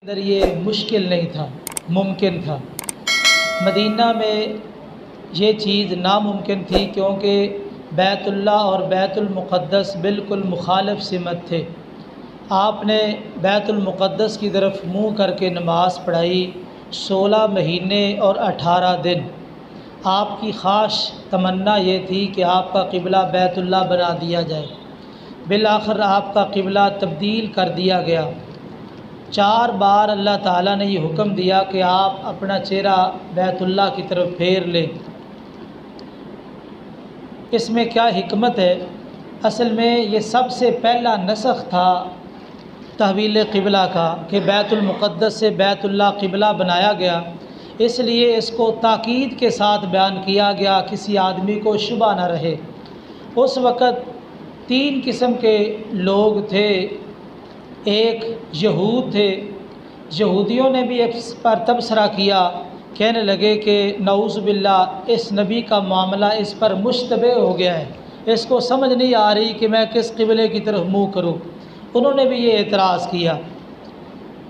اندر یہ مشکل نہیں تھا، ممکن تھا۔ مدینہ میں یہ چیز ناممکن تھی کیونکہ بیت اللہ اور بیت المقدس بالکل مخالف سمت تھے۔ آپ نے بیت المقدس کی طرف منہ کر کے نماز پڑھائی 16 مہینے اور 18 دن۔ آپ کی خواہش تمنا یہ تھی کہ آپ کا قبلہ بیت اللہ بنا دیا جائے۔ بالآخر آپ کا قبلہ تبدیل کر دیا گیا۔ 4 بار اللہ تعالیٰ نے یہ حکم دیا کہ آپ اپنا چہرہ بیت اللہ کی طرف پھیر لیں۔ اس میں کیا حکمت ہے؟ اصل میں یہ سب سے پہلا نسخ تھا تحویل قبلہ کا کہ بیت المقدس سے بیت اللہ قبلہ بنایا گیا، اس لیے اس کو تاکید کے ساتھ بیان کیا گیا، کسی آدمی کو شبہ نہ رہے۔ اس وقت 3 قسم کے لوگ تھے۔ ایک یہود تھے، یہودیوں نے بھی اس پر تبصرہ کیا، کہنے لگے کہ نعوذ باللہ اس نبی کا معاملہ اس پر مشتبہ ہو گیا ہے، اس کو سمجھ نہیں آ رہی کہ میں کس قبلے کی طرف منہ کروں۔ انہوں نے بھی یہ اعتراض کیا۔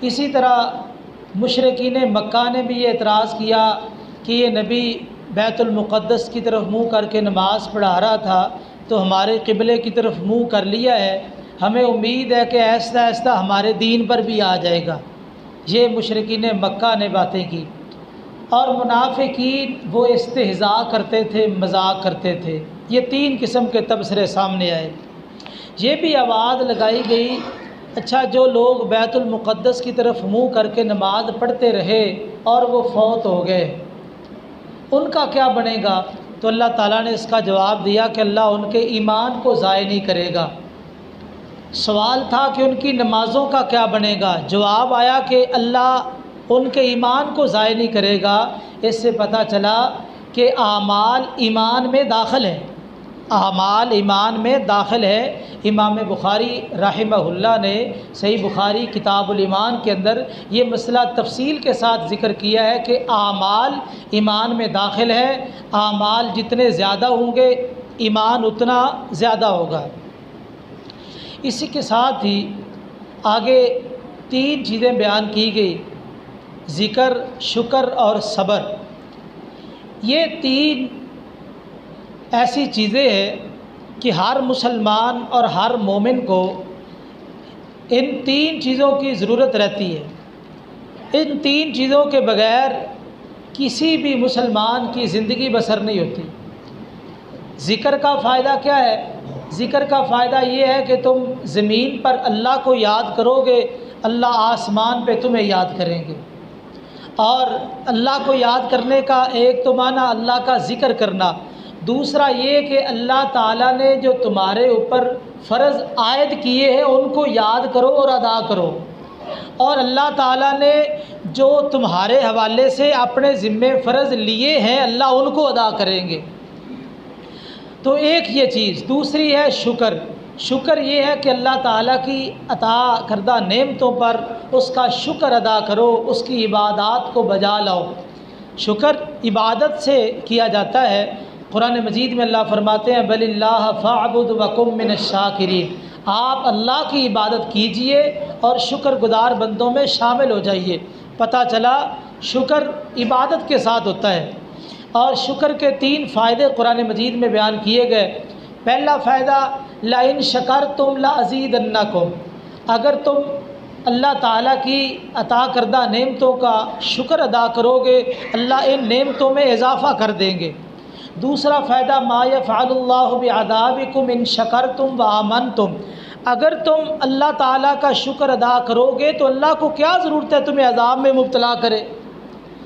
اسی طرح مشرکین مکہ نے بھی یہ اعتراض کیا کہ یہ نبی بیت المقدس کی طرف منہ کر کے نماز پڑھا رہا تھا تو ہمارے قبلے کی طرف منہ کر لیا ہے، ہمیں امید ہے کہ آہستہ آہستہ ہمارے دین پر بھی آ جائے گا۔ یہ مشرکین مکہ نے باتیں کی۔ اور منافقین وہ استہزاء کرتے تھے، مذاق کرتے تھے۔ یہ 3 قسم کے تبصرے سامنے آئے۔ یہ بھی آواز لگائی گئی، اچھا جو لوگ بیت المقدس کی طرف منہ کر کے نماز پڑھتے رہے اور وہ فوت ہو گئے، ان کا کیا بنے گا؟ تو اللہ تعالیٰ نے اس کا جواب دیا کہ اللہ ان کے ایمان کو ضائع نہیں کرے گا۔ سوال تھا کہ ان کی نمازوں کا کیا بنے گا؟ جواب آیا کہ اللہ ان کے ایمان کو ضائع نہیں کرے گا۔ اس سے پتہ چلا کہ اعمال ایمان میں داخل ہے، اعمال ایمان میں داخل ہے۔ امام بخاری رحمہ اللہ نے صحیح بخاری کتاب الایمان کے اندر یہ مسئلہ تفصیل کے ساتھ ذکر کیا ہے کہ اعمال ایمان میں داخل ہے، اعمال جتنے زیادہ ہوں گے ایمان اتنا زیادہ ہوگا۔ اسی کے ساتھ ہی آگے 3 چیزیں بیان کی گئی، ذکر، شکر اور صبر۔ یہ 3 ایسی چیزیں ہیں کہ ہر مسلمان اور ہر مومن کو ان 3 چیزوں کی ضرورت رہتی ہے۔ ان 3 چیزوں کے بغیر کسی بھی مسلمان کی زندگی بسر نہیں ہوتی۔ ذکر کا فائدہ کیا ہے؟ ذکر کا فائدہ یہ ہے کہ تم زمین پر اللہ کو یاد کرو گے، اللہ آسمان پہ تمہیں یاد کریں گے۔ اور اللہ کو یاد کرنے کا ایک تو معنی اللہ کا ذکر کرنا، دوسرا یہ کہ اللہ تعالیٰ نے جو تمہارے اوپر فرض عائد کیے ہیں ان کو یاد کرو اور ادا کرو، اور اللہ تعالیٰ نے جو تمہارے حوالے سے اپنے ذمے فرض لیے ہیں اللہ ان کو ادا کریں گے۔ تو ایک یہ چیز۔ دوسری ہے شکر۔ شکر یہ ہے کہ اللہ تعالیٰ کی عطا کردہ نعمتوں پر اس کا شکر ادا کرو، اس کی عبادات کو بجا لاؤ۔ شکر عبادت سے کیا جاتا ہے۔ قرآن مجید میں اللہ فرماتے ہیں بل اللہ فاعبد وکن من الشاکرین، آپ اللہ کی عبادت کیجئے اور شکر گزار بندوں میں شامل ہو جائیے۔ پتہ چلا شکر عبادت کے ساتھ ہوتا ہے۔ اور شکر کے 3 فائدے قرآن مجید میں بیان کیے گئے۔ پہلا فائدہ لئن شکرتم لازیدنکم، اگر تم اللہ تعالیٰ کی عطا کردہ نعمتوں کا شکر ادا کرو گے اللہ ان نعمتوں میں اضافہ کر دیں گے۔ دوسرا فائدہ ما یفعل اللہ بعذابکم ان شکرتم وآمنتم، اگر تم اللہ تعالیٰ کا شکر ادا کرو گے تو اللہ کو کیا ضرورت ہے تمہیں عذاب میں مبتلا کرے،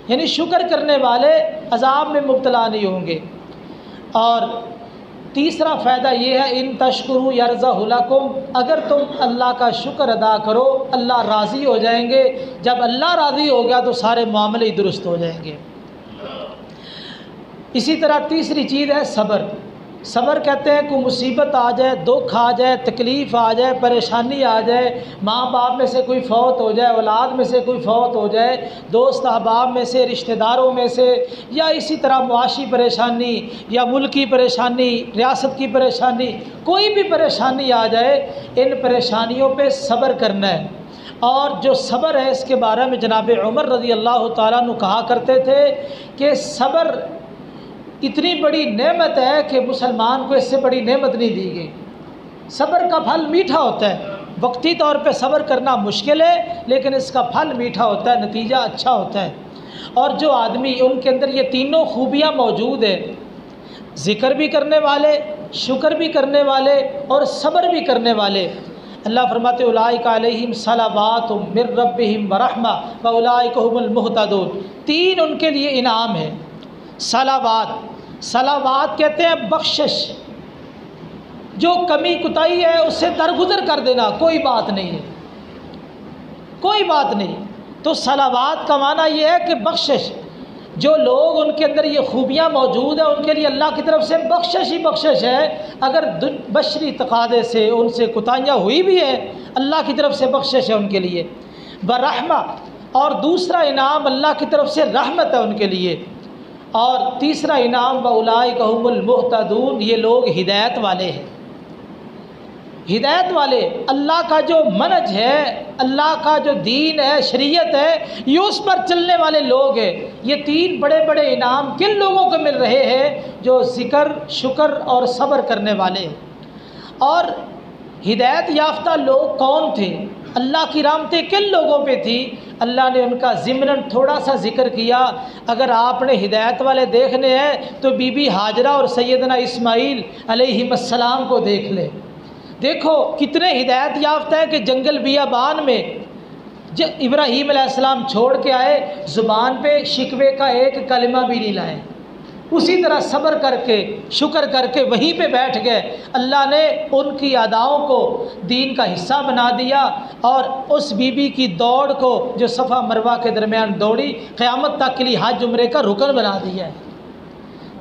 یعنی شکر کرنے والے عذاب میں مبتلا نہیں ہوں گے۔ اور تیسرا فائدہ یہ ہے ان تشکروا یرضہ لکم، اگر تم اللہ کا شکر ادا کرو اللہ راضی ہو جائیں گے، جب اللہ راضی ہو گیا تو سارے معاملے ہی درست ہو جائیں گے۔ اسی طرح تیسری چیز ہے صبر۔ صبر کہتے ہیں کوئی مصیبت آ جائے، دکھ آ جائے، تکلیف آ جائے، پریشانی آ جائے، ماں باپ میں سے کوئی فوت ہو جائے، اولاد میں سے کوئی فوت ہو جائے، دوست احباب میں سے، رشتہ داروں میں سے، یا اسی طرح معاشی پریشانی یا ملکی پریشانی، ریاست کی پریشانی، کوئی بھی پریشانی آ جائے ان پریشانیوں پہ صبر کرنا ہے۔ اور جو صبر ہے اس کے بارے میں جناب عمر رضی اللہ تعالیٰ عنہ کہا کرتے تھے کہ صبر اتنی بڑی نعمت ہے کہ مسلمان کو اس سے بڑی نعمت نہیں دی گئی۔ صبر کا پھل میٹھا ہوتا ہے، وقتی طور پہ صبر کرنا مشکل ہے لیکن اس کا پھل میٹھا ہوتا ہے، نتیجہ اچھا ہوتا ہے۔ اور جو آدمی ان کے اندر یہ تینوں خوبیاں موجود ہیں، ذکر بھی کرنے والے، شکر بھی کرنے والے اور صبر بھی کرنے والے، اللہ فرماتے اولئک علیہم صلوات من ربہم ورحمہ واولئک هم المہتدون۔ تین ان کے لیے انعام ہے۔ صلوات کہتے ہیں بخشش، جو کمی کوتاہی ہے اس سے درگزر کر دینا، کوئی بات نہیں ہے، کوئی بات نہیں۔ تو صلوات کا معنی یہ ہے کہ بخشش، جو لوگ ان کے اندر یہ خوبیاں موجود ہیں ان کے لیے اللہ کی طرف سے بخشش ہی بخشش ہے۔ اگر بشری تقاضے سے ان سے کوتاہیاں ہوئی بھی ہیں، اللہ کی طرف سے بخشش ہے ان کے لیے۔ برحمہ، اور دوسرا انعام اللہ کی طرف سے رحمت ہے ان کے لیے۔ اور تیسرا انعام واولئک هم المہتدون، یہ لوگ ہدایت والے ہیں۔ ہدایت والے، اللہ کا جو منہج ہے، اللہ کا جو دین ہے، شریعت ہے، یہ اس پر چلنے والے لوگ ہیں۔ یہ تین بڑے بڑے انعام کن لوگوں کو مل رہے ہیں؟ جو ذکر، شکر اور صبر کرنے والے ہیں۔ اور ہدایت یافتہ لوگ کون تھے؟ اللہ کی رحمتیں کن لوگوں پہ تھی؟ اللہ نے ان کا ضمناً تھوڑا سا ذکر کیا۔ اگر آپ نے ہدایت والے دیکھنے ہیں تو بی بی ہاجرہ اور سیدنا اسماعیل علیہم السلام کو دیکھ لیں۔ دیکھو کتنے ہدایت یافتہ ہیں کہ جنگل بیابان میں جب ابراہیم علیہ السلام چھوڑ کے آئے، زبان پہ شکوے کا ایک کلمہ بھی نہیں لائے، اسی طرح صبر کر کے، شکر کر کے وہیں پہ بیٹھ گئے۔ اللہ نے ان کی اداؤں کو دین کا حصہ بنا دیا، اور اس بی بی کی دوڑ کو جو صفا مروہ کے درمیان دوڑی، قیامت تک کے لیے حج عمرے کا رکن بنا دیا ہے۔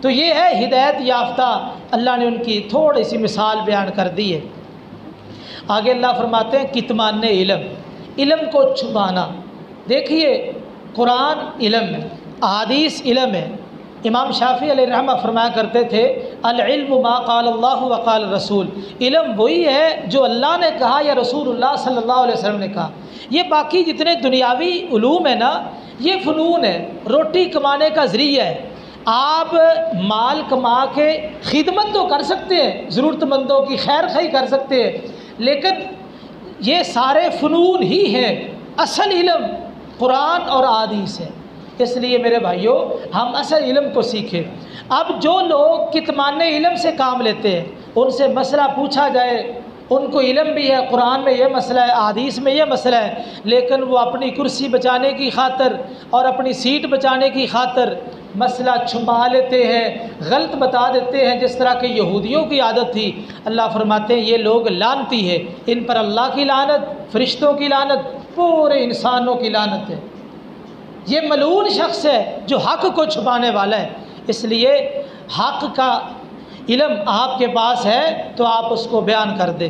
تو یہ ہے ہدایت یافتہ، اللہ نے ان کی تھوڑی سی مثال بیان کر دی ہے۔ آگے اللہ فرماتے ہیں کتمان علم، علم کو چھپانا۔ دیکھیے قرآن علم ہے، احادیث علم ہے۔ امام شافعی علیہ رحمہ فرمایا کرتے تھے العلم ما قال اللہ وقال رسول، علم وہی ہے جو اللہ نے کہا یا رسول اللہ صلی اللہ علیہ وسلم نے کہا۔ یہ باقی جتنے دنیاوی علوم ہیں نا، یہ فنون ہے، روٹی کمانے کا ذریعہ ہے۔ آپ مال کما کے خدمت تو کر سکتے ہیں، ضرورت مندوں کی خیر خواہی کر سکتے ہیں، لیکن یہ سارے فنون ہی ہیں، اصل علم قرآن اور احادیث ہے۔ اس لیے میرے بھائیوں ہم اصل علم کو سیکھیں۔ اب جو لوگ کتمان علم سے کام لیتے ہیں، ان سے مسئلہ پوچھا جائے، ان کو علم بھی ہے، قرآن میں یہ مسئلہ ہے، احادیث میں یہ مسئلہ ہے، لیکن وہ اپنی کرسی بچانے کی خاطر اور اپنی سیٹ بچانے کی خاطر مسئلہ چھپا لیتے ہیں، غلط بتا دیتے ہیں، جس طرح کہ یہودیوں کی عادت تھی۔ اللہ فرماتے ہیں یہ لوگ لعنتی ہے، ان پر اللہ کی لعنت، فرشتوں کی لعنت، پورے انسانوں کی لعنت ہے۔ یہ ملعون شخص ہے جو حق کو چھپانے والا ہے۔ اس لیے حق کا علم آپ کے پاس ہے تو آپ اس کو بیان کر دیں۔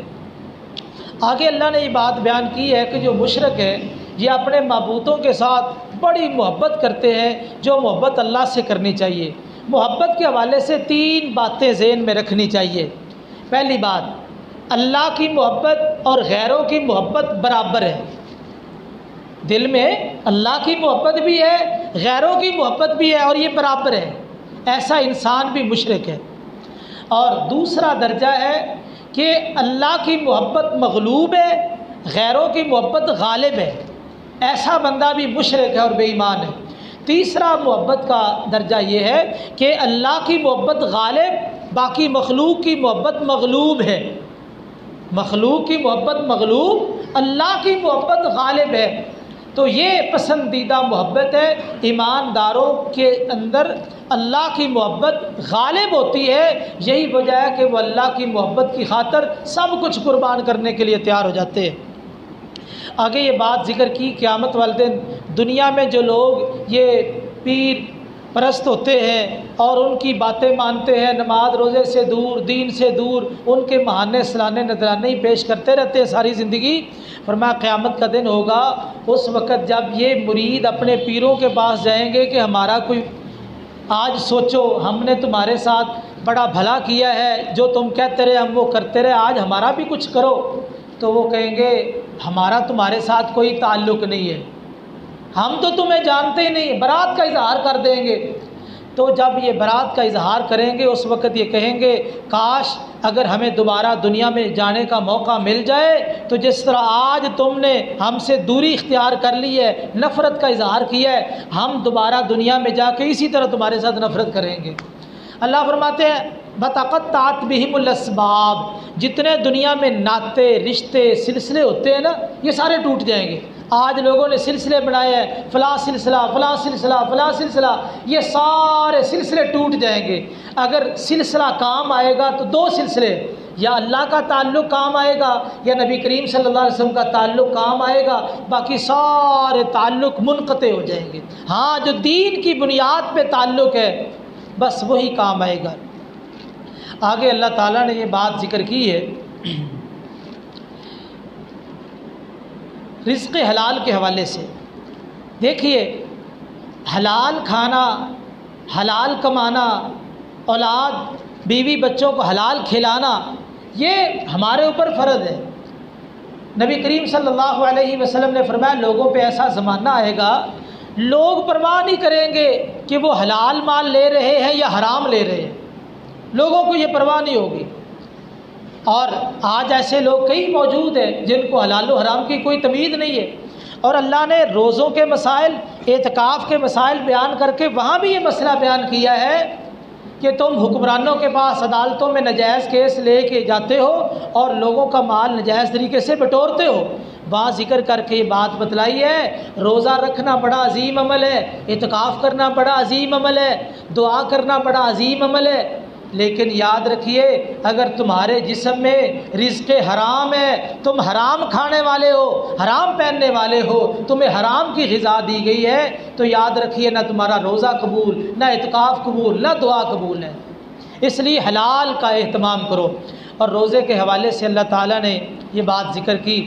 آگے اللہ نے یہ بات بیان کی ہے کہ جو مشرک ہے یہ اپنے معبودوں کے ساتھ بڑی محبت کرتے ہیں، جو محبت اللہ سے کرنی چاہیے۔ محبت کے حوالے سے تین باتیں ذہن میں رکھنی چاہیے۔ پہلی بات، اللہ کی محبت اور غیروں کی محبت برابر ہے۔ دل میں اللہ کی محبت بھی ہے، غیروں کی محبت بھی ہے، اور یہ برابر ہے۔ ایسا انسان بھی مشرک ہے۔ اور دوسرا درجہ ہے کہ اللہ کی محبت مغلوب ہے، غیروں کی محبت غالب ہے، ایسا بندہ بھی مشرک ہے اور بے ایمان ہے۔ تیسرا محبت کا درجہ یہ ہے کہ اللہ کی محبت غالب، باقی مخلوق کی محبت مغلوب ہے۔ مخلوق کی محبت مغلوب، اللہ کی محبت غالب ہے۔ تو یہ پسندیدہ محبت ہے۔ ایمانداروں کے اندر اللہ کی محبت غالب ہوتی ہے، یہی وجہ ہے کہ وہ اللہ کی محبت کی خاطر سب کچھ قربان کرنے کے لیے تیار ہو جاتے ہیں۔ آگے یہ بات ذکر کی قیامت والے دن دنیا میں جو لوگ یہ پیر پرست ہوتے ہیں اور ان کی باتیں مانتے ہیں، نماز روزے سے دور، دین سے دور، ان کے بہانے سلانے نذرانے ہی پیش کرتے رہتے ہیں ساری زندگی، فرمایا قیامت کا دن ہوگا اس وقت جب یہ مرید اپنے پیروں کے پاس جائیں گے کہ ہمارا کوئی آج سوچو ہم نے تمہارے ساتھ بڑا بھلا کیا ہے، جو تم کہتے رہے ہم وہ کرتے رہے، آج ہمارا بھی کچھ کرو۔ تو وہ کہیں گے ہمارا تمہارے ساتھ کوئی تعلق نہیں ہے، ہم تو تمہیں جانتے ہی نہیں، برات کا اظہار کر دیں گے۔ تو جب یہ برات کا اظہار کریں گے اس وقت یہ کہیں گے کاش اگر ہمیں دوبارہ دنیا میں جانے کا موقع مل جائے تو جس طرح آج تم نے ہم سے دوری اختیار کر لی ہے، نفرت کا اظہار کیا ہے، ہم دوبارہ دنیا میں جا کے اسی طرح تمہارے ساتھ نفرت کریں گے۔ اللہ فرماتے ہیں بَتَقَطَّعَتْ بِهِمُ الْأَسْبَابُ، جتنے دنیا میں ناطے رشتے سلسلے ہوتے ہیں نا یہ سارے ٹوٹ جائیں گے۔ آج لوگوں نے سلسلے بنائے ہیں، فلاں سلسلہ فلاں سلسلہ فلاں سلسلہ، یہ سارے سلسلے ٹوٹ جائیں گے۔ اگر سلسلہ کام آئے گا تو دو سلسلے، یا اللہ کا تعلق کام آئے گا یا نبی کریم صلی اللہ علیہ وسلم کا تعلق کام آئے گا، باقی سارے تعلق منقطع ہو جائیں گے۔ ہاں جو دین کی بنیاد پہ تعلق ہے بس وہی کام آئے گا۔ آگے اللہ تعالیٰ نے یہ بات ذکر کی ہے رزق حلال کے حوالے سے۔ دیکھیے حلال کھانا، حلال کمانا، اولاد بیوی بچوں کو حلال کھلانا یہ ہمارے اوپر فرض ہے۔ نبی کریم صلی اللہ علیہ وسلم نے فرمایا لوگوں پہ ایسا زمانہ آئے گا لوگ پرواہ نہیں کریں گے کہ وہ حلال مال لے رہے ہیں یا حرام لے رہے ہیں، لوگوں کو یہ پرواہ نہیں ہوگی۔ اور آج ایسے لوگ کئی موجود ہیں جن کو حلال و حرام کی کوئی تمیز نہیں ہے، اور اللہ نے روزوں کے مسائل، اعتکاف کے مسائل بیان کر کے وہاں بھی یہ مسئلہ بیان کیا ہے کہ تم حکمرانوں کے پاس عدالتوں میں نجائز کیس لے کے جاتے ہو اور لوگوں کا مال نجائز طریقے سے بٹورتے ہو۔ وہاں ذکر کر کے یہ بات بتلائی ہے روزہ رکھنا بڑا عظیم عمل ہے، اعتکاف کرنا بڑا عظیم عمل ہے، دعا کرنا بڑا عظیم عمل ہے، لیکن یاد رکھیے اگر تمہارے جسم میں رزق حرام ہے، تم حرام کھانے والے ہو، حرام پہننے والے ہو، تمہیں حرام کی غذا دی گئی ہے تو یاد رکھیے نہ تمہارا روزہ قبول، نہ اعتکاف قبول، نہ دعا قبول ہے۔ اس لیے حلال کا اہتمام کرو۔ اور روزے کے حوالے سے اللہ تعالیٰ نے یہ بات ذکر کی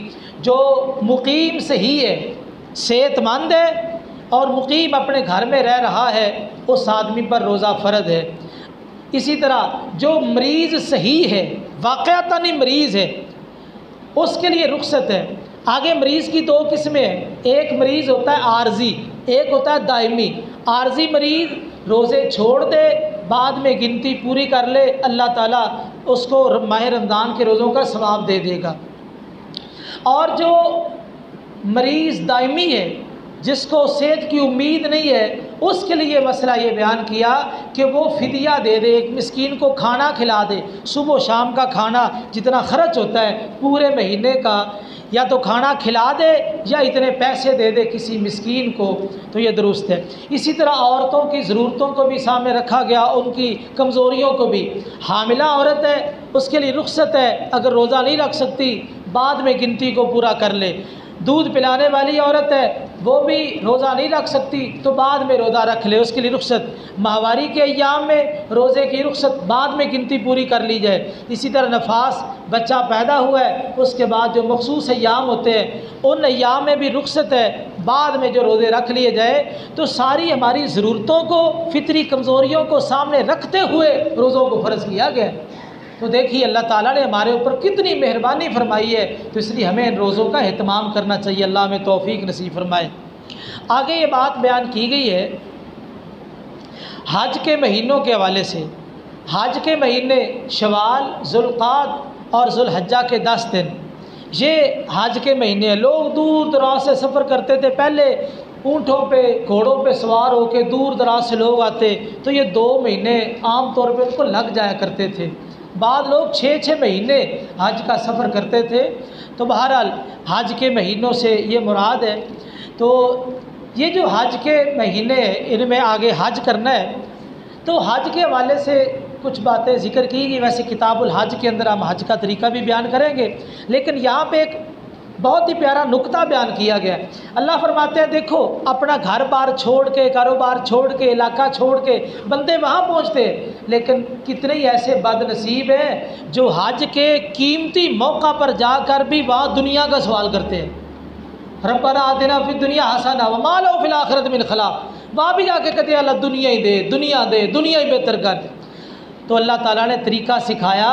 جو مقیم صحیح ہے، صحت مند ہے اور مقیم اپنے گھر میں رہ رہا ہے اس آدمی پر روزہ فرض ہے۔ اسی طرح جو مریض صحیح ہے، واقعتاً ہی مریض ہے، اس کے لیے رخصت ہے۔ آگے مریض کی دو قسمیں ہیں، ایک مریض ہوتا ہے عارضی، ایک ہوتا ہے دائمی۔ عارضی مریض روزے چھوڑ دے بعد میں گنتی پوری کر لے، اللہ تعالیٰ اس کو ماہ رمضان کے روزوں کا ثواب دے دے گا۔ اور جو مریض دائمی ہے جس کو صحت کی امید نہیں ہے اس کے لیے مسئلہ یہ بیان کیا کہ وہ فدیہ دے دے، ایک مسکین کو کھانا کھلا دے، صبح و شام کا کھانا جتنا خرچ ہوتا ہے پورے مہینے کا، یا تو کھانا کھلا دے یا اتنے پیسے دے دے کسی مسکین کو، تو یہ درست ہے۔ اسی طرح عورتوں کی ضرورتوں کو بھی سامنے رکھا گیا، ان کی کمزوریوں کو بھی۔ حاملہ عورت ہے اس کے لیے رخصت ہے، اگر روزہ نہیں رکھ سکتی بعد میں گنتی کو پورا کر لے۔ دودھ پلانے والی عورت ہے وہ بھی روزہ نہیں رکھ سکتی تو بعد میں روزہ رکھ لے، اس کے لیے رخصت۔ ماہواری کے ایام میں روزے کی رخصت بعد میں گنتی پوری کر لی جائے۔ اسی طرح نفاس، بچہ پیدا ہوا ہے اس کے بعد جو مخصوص ایام ہوتے ہیں ان ایام میں بھی رخصت ہے، بعد میں جو روزے رکھ لیے جائے۔ تو ساری ہماری ضرورتوں کو، فطری کمزوریوں کو سامنے رکھتے ہوئے روزوں کو فرض کیا گیا ہے۔ تو دیکھیے اللہ تعالیٰ نے ہمارے اوپر کتنی مہربانی فرمائی ہے، تو اس لیے ہمیں ان روزوں کا اہتمام کرنا چاہیے۔ اللہ ہمیں توفیق نصیب فرمائے۔ آگے یہ بات بیان کی گئی ہے حج کے مہینوں کے حوالے سے۔ حج کے مہینے شوال، ذوالقعدہ اور ذوالحجہ کے 10 دن یہ حج کے مہینے ہیں۔ لوگ دور دراز سے سفر کرتے تھے، پہلے اونٹوں پہ گھوڑوں پہ سوار ہو کے دور دراز سے لوگ آتے، تو یہ 2 مہینے عام طور پہ ان کو لگ جایا کرتے تھے۔ بعض لوگ 6 مہینے حج کا سفر کرتے تھے۔ تو بہرحال حج کے مہینوں سے یہ مراد ہے۔ تو یہ جو حج کے مہینے ہیں ان میں آگے حج کرنا ہے، تو حج کے حوالے سے کچھ باتیں ذکر کی گئی۔ ویسے کتاب الحج کے اندر ہم حج کا طریقہ بھی بیان کریں گے، لیکن یہاں پہ ایک بہت ہی پیارا نقطہ بیان کیا گیا ہے۔ اللہ فرماتے ہیں دیکھو اپنا گھر بار چھوڑ کے، کاروبار چھوڑ کے، علاقہ چھوڑ کے بندے وہاں پہنچتے ہیں، لیکن کتنے ہی ایسے بد نصیب ہیں جو حج کے قیمتی موقع پر جا کر بھی وہاں دنیا کا سوال کرتے ہیں۔ ربنا آتنا فی الدنیا حسنہ وما لہ فی الآخرۃ من خلاق، وہاں بھی جا کے کہتے ہیں اللہ دنیا ہی دے، دنیا دے، دنیا ہی بہتر کر۔ تو اللہ تعالیٰ نے طریقہ سکھایا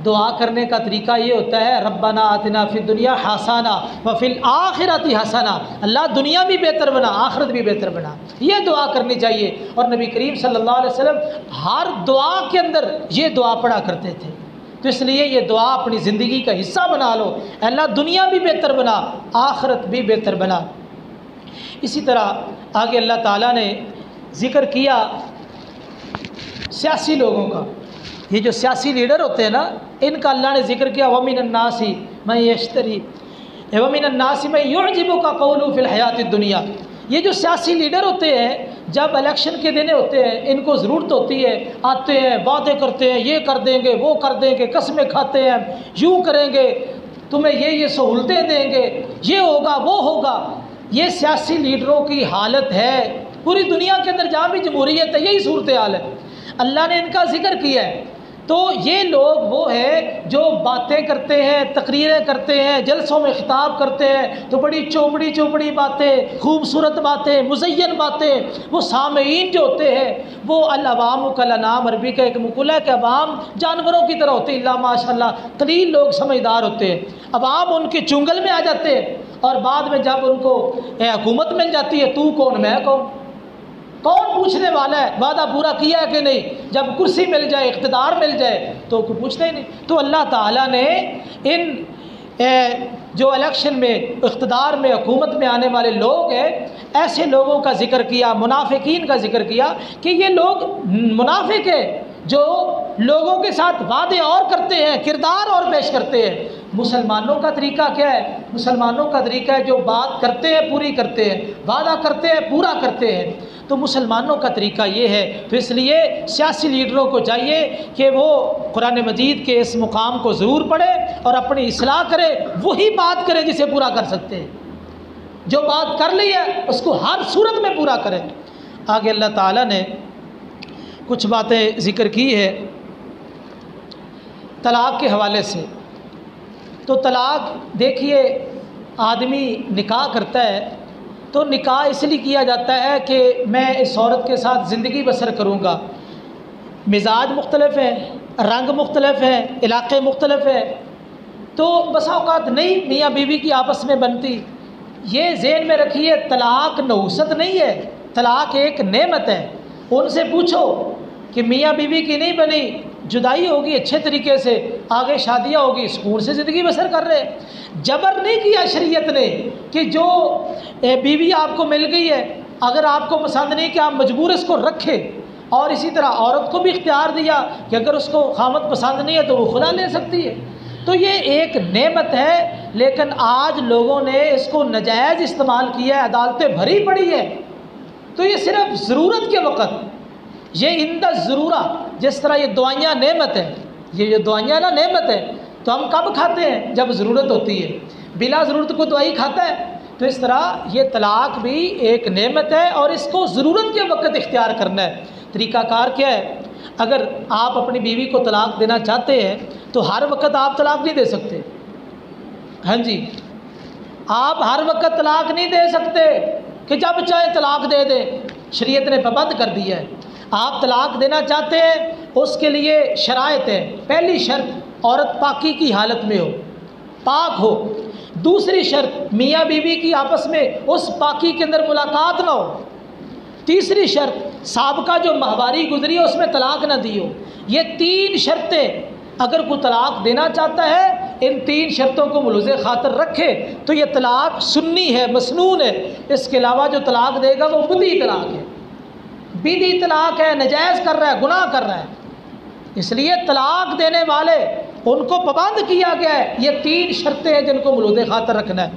دعا کرنے کا طریقہ یہ ہوتا ہے ربنا آتنا فی الدنیا حسنہ وفی الآخرۃ حسنہ، اللہ دنیا بھی بہتر بنا آخرت بھی بہتر بنا، یہ دعا کرنی چاہیے۔ اور نبی کریم صلی اللہ علیہ وسلم ہر دعا کے اندر یہ دعا پڑھا کرتے تھے، تو اس لیے یہ دعا اپنی زندگی کا حصہ بنا لو، اللہ دنیا بھی بہتر بنا آخرت بھی بہتر بنا۔ اسی طرح آگے اللہ تعالیٰ نے ذکر کیا سیاسی لوگوں کا، یہ جو سیاسی لیڈر ہوتے ہیں نا، ان کا اللہ نے ذکر کیا وَمِنَ النَّاسِ مَن يَشْتَرِي وَمِنَ النَّاسِ مَن يُعْجِبُكَ قَوْلُهُ فِي الْحَيَاةِ الدُّنْيَا۔ یہ جو سیاسی لیڈر ہوتے ہیں جب الیکشن کے دن ہوتے ہیں ان کو ضرورت ہوتی ہے، آتے ہیں وعدے کرتے ہیں یہ کر دیں گے وہ کر دیں گے، قسمیں کھاتے ہیں یوں کریں گے، تمہیں یہ سہولتیں دیں گے، یہ ہوگا وہ ہوگا۔ یہ سیاسی لیڈروں کی حالت ہے، پوری دنیا کے اندر جہاں بھی جمہوریت ہے یہی صورتحال ہے۔ اللہ نے ان کا ذکر کیا ہے، تو یہ لوگ وہ ہیں جو باتیں کرتے ہیں، تقریریں کرتے ہیں، جلسوں میں خطاب کرتے ہیں تو بڑی چوپڑی باتیں، خوبصورت باتیں، مزین باتیں، وہ سامعین جو ہوتے ہیں وہ العوام کالانعام، عربی کا ایک مقولہ ہے کہ عوام جانوروں کی طرح ہوتے ہیں، اللہ ماشاء اللہ قلیل لوگ سمجھدار ہوتے ہیں، عوام ان کے چنگل میں آ جاتے ہیں، اور بعد میں جب ان کو حکومت مل جاتی ہے تو کون میں کون پوچھنے والا ہے، وعدہ پورا کیا ہے کہ نہیں، جب کرسی مل جائے اقتدار مل جائے تو کوئی پوچھتا ہی نہیں۔ تو اللہ تعالیٰ نے ان جو الیکشن میں اقتدار میں حکومت میں آنے والے لوگ ہیں ایسے لوگوں کا ذکر کیا، منافقین کا ذکر کیا کہ یہ لوگ منافق ہیں جو لوگوں کے ساتھ وعدے اور کرتے ہیں، کردار اور پیش کرتے ہیں۔ مسلمانوں کا طریقہ کیا ہے؟ مسلمانوں کا طریقہ ہے جو بات کرتے ہیں پوری کرتے ہیں، وعدہ کرتے ہیں پورا کرتے ہیں، تو مسلمانوں کا طریقہ یہ ہے۔ تو اس لیے سیاسی لیڈروں کو چاہیے کہ وہ قرآن مجید کے اس مقام کو ضرور پڑھے اور اپنی اصلاح کرے، وہی بات کرے جسے پورا کر سکتے ہیں، جو بات کر لی ہے اس کو ہر صورت میں پورا کرے۔ آگے اللہ تعالیٰ نے کچھ باتیں ذکر کی ہے طلاق کے حوالے سے۔ تو طلاق دیکھیے، آدمی نکاح کرتا ہے تو نکاح اس لیے کیا جاتا ہے کہ میں اس عورت کے ساتھ زندگی بسر کروں گا، مزاج مختلف ہیں، رنگ مختلف ہیں، علاقے مختلف ہیں، تو بسا اوقات نہیں میاں بیوی کی آپس میں بنتی۔ یہ ذہن میں رکھیے طلاق نحوست نہیں ہے، طلاق ایک نعمت ہے۔ ان سے پوچھو کہ میاں بیوی کی نہیں بنی، جدائی ہوگی اچھے طریقے سے، آگے شادیاں ہوگی، سکون سے زندگی بسر کر رہے۔ جبر نہیں کیا شریعت نے کہ جو بیوی آپ کو مل گئی ہے اگر آپ کو پسند نہیں کہ آپ مجبور اس کو رکھے، اور اسی طرح عورت کو بھی اختیار دیا کہ اگر اس کو خامد پسند نہیں ہے تو وہ خلا لے سکتی ہے۔ تو یہ ایک نعمت ہے، لیکن آج لوگوں نے اس کو ناجائز استعمال کیا ہے، عدالتیں بھری پڑی ہے۔ تو یہ صرف ضرورت کے وقت، یہ عند ضرورہ، جس طرح یہ دعائیاں نعمت ہے، یہ جو دعائیاں نا نعمت ہے، تو ہم کب کھاتے ہیں؟ جب ضرورت ہوتی ہے، بلا ضرورت کو دعائی کھاتا ہے۔ تو اس طرح یہ طلاق بھی ایک نعمت ہے اور اس کو ضرورت کے وقت اختیار کرنا ہے۔ طریقہ کار کیا ہے؟ اگر آپ اپنی بیوی کو طلاق دینا چاہتے ہیں تو ہر وقت آپ طلاق نہیں دے سکتے، ہاں جی، آپ ہر وقت طلاق نہیں دے سکتے کہ جب چاہے طلاق دے دیں، شریعت نے پابند کر دیا ہے۔ آپ طلاق دینا چاہتے ہیں اس کے لیے شرائط ہے۔ پہلی شرط عورت پاکی کی حالت میں ہو، پاک ہو۔ دوسری شرط میاں بیوی کی آپس میں اس پاکی کے اندر ملاقات نہ ہو۔ تیسری شرط سابقہ جو ماہواری گزری ہے اس میں طلاق نہ دی ہو۔ یہ تین شرطیں اگر کوئی طلاق دینا چاہتا ہے ان تین شرطوں کو ملحوظ خاطر رکھے تو یہ طلاق سنی ہے، مسنون ہے۔ اس کے علاوہ جو طلاق دے گا وہ بدعی طلاق ہے، بدعی طلاق ہے، نجائز کر رہا ہے، گناہ کر رہا ہے۔ اس لیے طلاق دینے والے ان کو پابند کیا گیا ہے، یہ تین شرطیں ہیں جن کو ملحوظ خاطر رکھنا ہے۔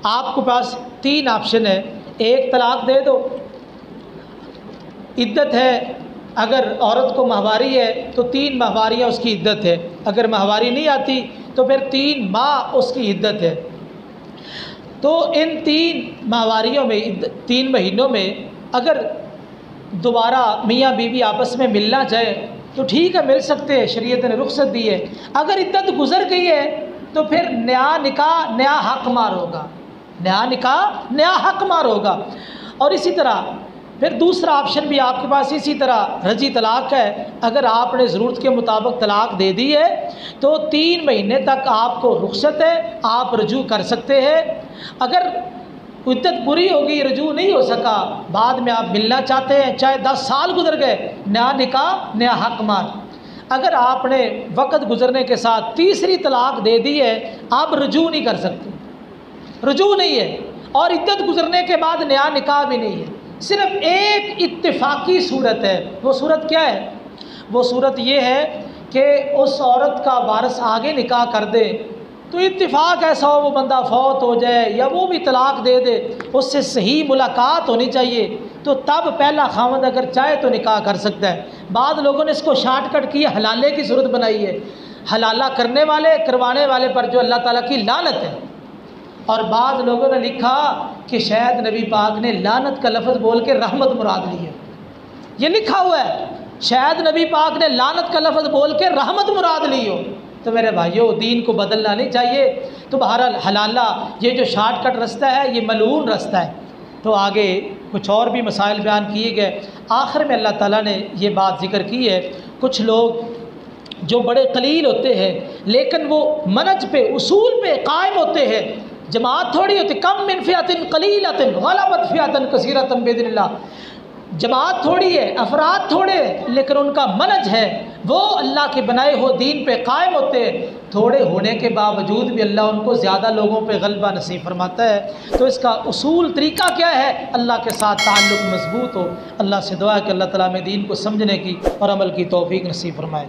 آپ کے پاس تین آپشن ہے، ایک طلاق دے دو، عدت ہے، اگر عورت کو ماہواری ہے تو 3 ماہواریاں اس کی عدت ہے، اگر ماہواری نہیں آتی تو پھر 3 ماہ اس کی عدت ہے۔ تو ان 3 ماہواریوں میں 3 مہینوں میں اگر دوبارہ میاں بیوی آپس میں ملنا چاہے تو ٹھیک ہے، مل سکتے ہیں، شریعت نے رخصت دی ہے۔ اگر عدت گزر گئی ہے تو پھر نیا نکاح نیا حق مار ہوگا، نیا نکاح نیا حق مار ہوگا۔ اور اسی طرح پھر دوسرا آپشن بھی آپ کے پاس اسی طرح رجی طلاق ہے۔ اگر آپ نے ضرورت کے مطابق طلاق دے دی ہے تو 3 مہینے تک آپ کو رخصت ہے، آپ رجوع کر سکتے ہیں۔ اگر عدت پوری ہوگی، رجوع نہیں ہو سکا، بعد میں آپ ملنا چاہتے ہیں، چاہے 10 سال گزر گئے، نیا نکاح نیا حق مار۔ اگر آپ نے وقت گزرنے کے ساتھ تیسری طلاق دے دی ہے، آپ رجوع نہیں کر سکتے، رجوع نہیں ہے، اور عدت گزرنے کے بعد نیا نکاح بھی نہیں ہے۔ صرف ایک اتفاقی صورت ہے، وہ صورت کیا ہے؟ وہ صورت یہ ہے کہ اس عورت کا وارث آگے نکاح کر دے تو اتفاق ایسا ہو وہ بندہ فوت ہو جائے یا وہ بھی طلاق دے دے، اس سے صحیح ملاقات ہونی چاہیے، تو تب پہلا خاوند اگر چاہے تو نکاح کر سکتا ہے۔ بعض لوگوں نے اس کو شارٹ کٹ کی، حلالے کی صورت بنائی ہے، حلالہ کرنے والے کروانے والے پر جو اللہ تعالیٰ کی لعنت ہے۔ اور بعض لوگوں نے لکھا کہ شاید نبی پاک نے لعنت کا لفظ بول کے رحمت مراد لی ہے، یہ لکھا ہوا ہے، شاید نبی پاک نے لعنت کا لفظ بول کے رحمت مراد لی ہو۔ تو میرے بھائیوں، دین کو بدلنا نہیں چاہیے۔ تو بہرحال حلالہ یہ جو شارٹ کٹ رستہ ہے یہ ملعون رستہ ہے۔ تو آگے کچھ اور بھی مسائل بیان کیے گئے، آخر میں اللہ تعالیٰ نے یہ بات ذکر کی ہے، کچھ لوگ جو بڑے قلیل ہوتے ہیں لیکن وہ منہج پہ اصول پہ قائم ہوتے ہیں، جماعت تھوڑی ہوتی، کم من فئۃ قلیلۃ غلبت فئۃ کثیرۃ باذن اللہ، جماعت تھوڑی ہے، افراد تھوڑے ہیں، لیکن ان کا منہج ہے، وہ اللہ کے بنائے ہو دین پہ قائم ہوتے ہیں، تھوڑے ہونے کے باوجود بھی اللہ ان کو زیادہ لوگوں پہ غلبہ نصیب فرماتا ہے۔ تو اس کا اصول طریقہ کیا ہے؟ اللہ کے ساتھ تعلق مضبوط ہو۔ اللہ سے دعا ہے کہ اللہ تعالیٰ میں دین کو سمجھنے کی اور عمل کی توفیق نصیب فرمائے۔